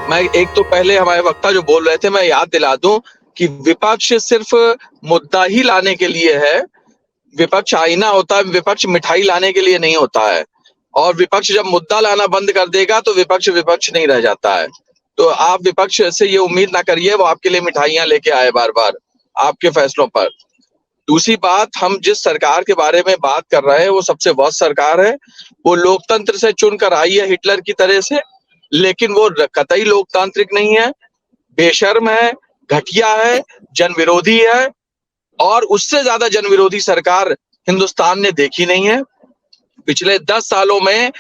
मैं एक तो पहले हमारे वक्ता जो बोल रहे थे मैं याद दिला दूं कि विपक्ष सिर्फ मुद्दा ही लाने के लिए है। विपक्ष आईना होता है, विपक्ष मिठाई लाने के लिए नहीं होता है। और विपक्ष जब मुद्दा लाना बंद कर देगा तो विपक्ष विपक्ष नहीं रह जाता है। तो आप विपक्ष से ये उम्मीद ना करिए वो आपके लिए मिठाइयां लेके आए बार बार आपके फैसलों पर। दूसरी बात, हम जिस सरकार के बारे में बात कर रहे हैं वो सबसे वर्स्ट सरकार है। वो लोकतंत्र से चुनकर आई है हिटलर की तरह से, लेकिन वो कतई लोकतांत्रिक नहीं है, बेशर्म है, घटिया है, जन विरोधी है। और उससे ज्यादा जन विरोधी सरकार हिंदुस्तान ने देखी नहीं है। पिछले 10 सालों में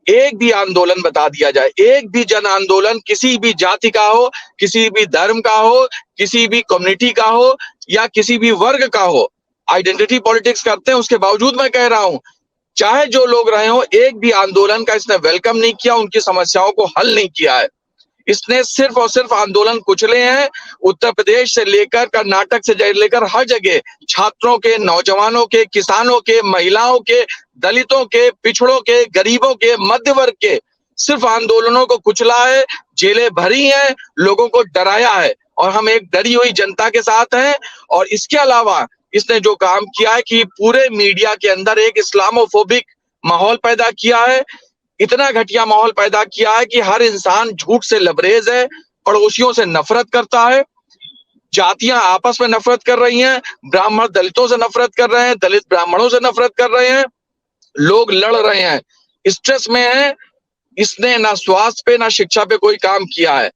एक भी आंदोलन बता दिया जाए, एक भी जन आंदोलन किसी भी जाति का हो, किसी भी धर्म का हो, किसी भी कम्युनिटी का हो या किसी भी वर्ग का हो, आइडेंटिटी पॉलिटिक्स करते हैं उसके बावजूद मैं कह रहा हूं, चाहे जो लोग रहे हो, एक भी आंदोलन का इसने वेलकम नहीं किया, उनकी समस्याओं को हल नहीं किया है। इसने सिर्फ और सिर्फ आंदोलन कुचले हैं। उत्तर प्रदेश से लेकर कर्नाटक से लेकर हर जगह छात्रों के, नौजवानों के, किसानों के, महिलाओं के, दलितों के, पिछड़ों के, गरीबों के, मध्य वर्ग के सिर्फ आंदोलनों को कुचला है, जेलें भरी हैं, लोगों को डराया है और हम एक डरी हुई जनता के साथ हैं। और इसके अलावा इसने जो काम किया है कि पूरे मीडिया के अंदर एक इस्लामोफोबिक माहौल पैदा किया है, इतना घटिया माहौल पैदा किया है कि हर इंसान झूठ से लबरेज है, पड़ोसियों से नफरत करता है, जातियां आपस में नफरत कर रही हैं, ब्राह्मण दलितों से नफरत कर रहे हैं, दलित ब्राह्मणों से नफरत कर रहे हैं, लोग लड़ रहे हैं, स्ट्रेस में है। इसने ना स्वास्थ्य पे ना शिक्षा पे कोई काम किया है।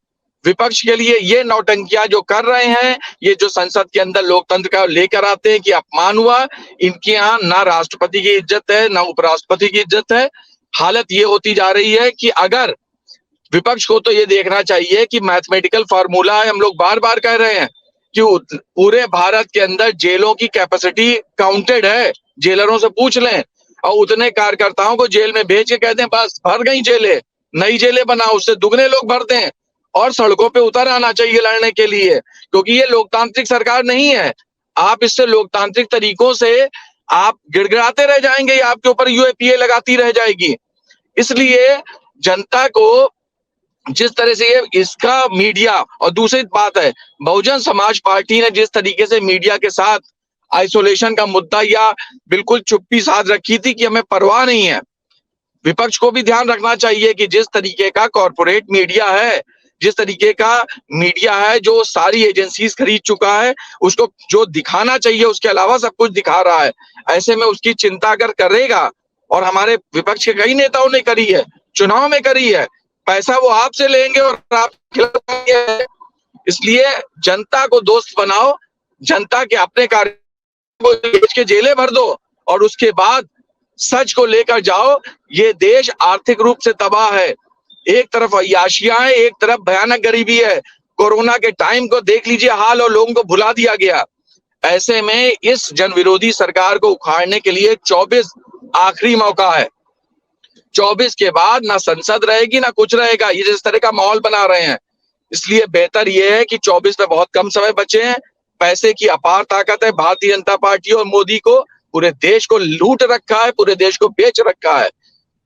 विपक्ष के लिए ये नौटंकियां जो कर रहे हैं, ये जो संसद के अंदर लोकतंत्र का लेकर आते हैं कि अपमान हुआ, इनके यहाँ ना राष्ट्रपति की इज्जत है ना उपराष्ट्रपति की इज्जत है। हालत ये होती जा रही है कि अगर विपक्ष को तो ये देखना चाहिए कि मैथमेटिकल फार्मूला है, हम लोग बार बार कह रहे हैं कि पूरे भारत के अंदर जेलों की कैपेसिटी काउंटेड है, जेलरों से पूछ लें और उतने कार्यकर्ताओं को जेल में भेज के कहते हैं बस भर गई जेलें, नई जेलें बनाओ, उससे दुगने लोग भरते हैं और सड़कों पे उतर आना चाहिए लड़ने के लिए, क्योंकि ये लोकतांत्रिक सरकार नहीं है। आप इससे लोकतांत्रिक तरीकों से आप गिड़गिड़ाते रह जाएंगे, आपके ऊपर यूएपीए लगाती रह जाएगी। इसलिए जनता को जिस तरह से ये इसका मीडिया, और दूसरी बात है बहुजन समाज पार्टी ने जिस तरीके से मीडिया के साथ आइसोलेशन का मुद्दा या बिल्कुल चुप्पी साध रखी थी कि हमें परवाह नहीं है, विपक्ष को भी ध्यान रखना चाहिए कि जिस तरीके का कॉर्पोरेट मीडिया है, जिस तरीके का मीडिया है जो सारी एजेंसीज खरीद चुका है, उसको जो दिखाना चाहिए उसके अलावा सब कुछ दिखा रहा है। ऐसे में उसकी चिंता अगर करेगा, और हमारे विपक्ष के कई नेताओं ने करी है, चुनाव में करी है, पैसा वो आपसे लेंगे और आप खिलाएंगे। इसलिए जनता को दोस्त बनाओ, जनता के अपने कार्य को बेच के जेलें भर दो और उसके बाद सच को लेकर जाओ। ये देश आर्थिक रूप से तबाह है, एक तरफ अय्याशियां है, एक तरफ भयानक गरीबी है। कोरोना के टाइम को देख लीजिए हाल, और लोगों को भुला दिया गया। ऐसे में इस जन विरोधी सरकार को उखाड़ने के लिए 24 आखिरी मौका है। 24 के बाद ना संसद रहेगी ना कुछ रहेगा, ये जिस तरह का माहौल बना रहे हैं। इसलिए बेहतर ये है कि 24 में बहुत कम समय बचे हैं, पैसे की अपार ताकत है भारतीय जनता पार्टी और मोदी को, पूरे देश को लूट रखा है, पूरे देश को बेच रखा है।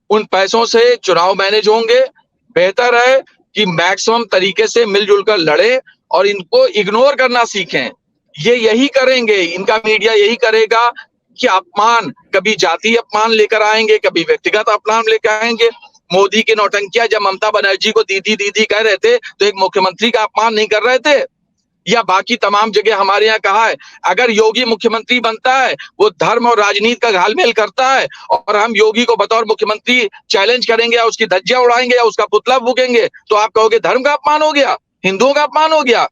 उन पैसों से चुनाव मैनेज होंगे। बेहतर है कि मैक्सिमम तरीके से मिलजुल कर लड़े और इनको इग्नोर करना सीखें। ये यही करेंगे, इनका मीडिया यही करेगा कि अपमान, कभी जाति अपमान लेकर आएंगे, कभी व्यक्तिगत अपमान लेकर आएंगे। मोदी की नौटंकियां जब ममता बनर्जी को दीदी दीदी कह रहे थे तो एक मुख्यमंत्री का अपमान नहीं कर रहे थे? या बाकी तमाम जगह हमारे यहाँ कहा है अगर योगी मुख्यमंत्री बनता है वो धर्म और राजनीति का घालमेल करता है और हम योगी को बतौर मुख्यमंत्री चैलेंज करेंगे या उसकी धज्जियां उड़ाएंगे या उसका पुतला फूकेंगे तो आप कहोगे धर्म का अपमान हो गया, हिंदुओं का अपमान हो गया।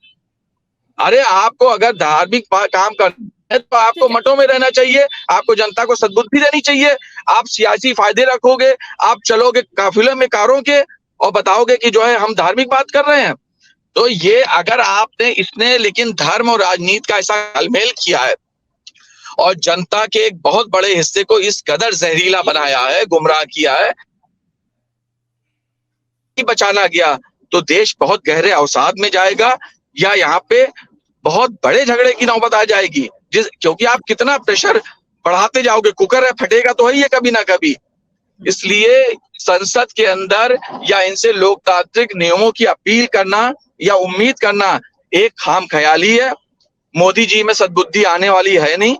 अरे आपको अगर धार्मिक काम करना है तो आपको मठों में रहना चाहिए, आपको जनता को सद्बुद्धि देनी चाहिए। आप सियासी फायदे रखोगे, आप चलोगे काफिले में कारों के और बताओगे कि जो है हम धार्मिक बात कर रहे हैं। तो ये अगर आपने इसने लेकिन धर्म और राजनीति का ऐसा तालमेल किया है और जनता के एक बहुत बड़े हिस्से को इस कदर जहरीला बनाया है, गुमराह किया है, बचाना गया तो देश बहुत गहरे अवसाद में जाएगा या यहाँ पे बहुत बड़े झगड़े की नौबत आ जाएगी। क्योंकि आप कितना प्रेशर बढ़ाते जाओगे, कुकर है फटेगा तो है ये कभी ना कभी। इसलिए संसद के अंदर या इनसे लोकतांत्रिक नियमों की अपील करना या उम्मीद करना एक खामख्याली है। मोदी जी में सद्बुद्धि आने वाली है नहीं।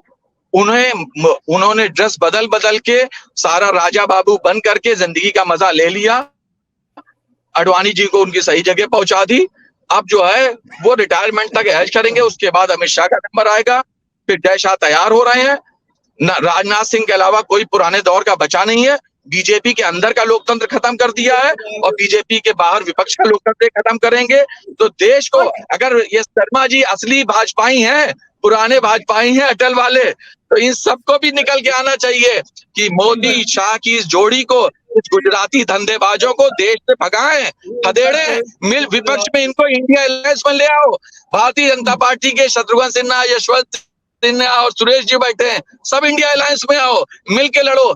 उन्होंने ड्रेस बदल बदल के सारा राजा बाबू बन करके जिंदगी का मजा ले लिया। अडवाणी जी को उनकी सही जगह पहुंचा दी। अब जो है वो रिटायरमेंट तक ऐश करेंगे, उसके बाद अमित शाह का नंबर आएगा। फिर जय शाह तैयार हो रहे हैं। राजनाथ सिंह के अलावा कोई पुराने दौर का बचा नहीं है। बीजेपी के अंदर का लोकतंत्र खत्म कर दिया है और बीजेपी के बाहर विपक्ष का लोकतंत्र खत्म करेंगे तो देश को, अगर ये शर्मा जी असली भाजपाई हैं, पुराने भाजपाई हैं अटल वाले, तो इन सबको भी निकल के आना चाहिए कि मोदी शाह की इस जोड़ी को, इस गुजराती धंधेबाजों को देश से भगाएं, खदेड़े। मिल विपक्ष में इनको इंडिया अलायंस में ले आओ। भारतीय जनता पार्टी के शत्रुघ्न सिन्हा, यशवंत सिन्हा और सुरेश जी बैठे हैं, सब इंडिया अलायंस में आओ, मिल के लड़ो।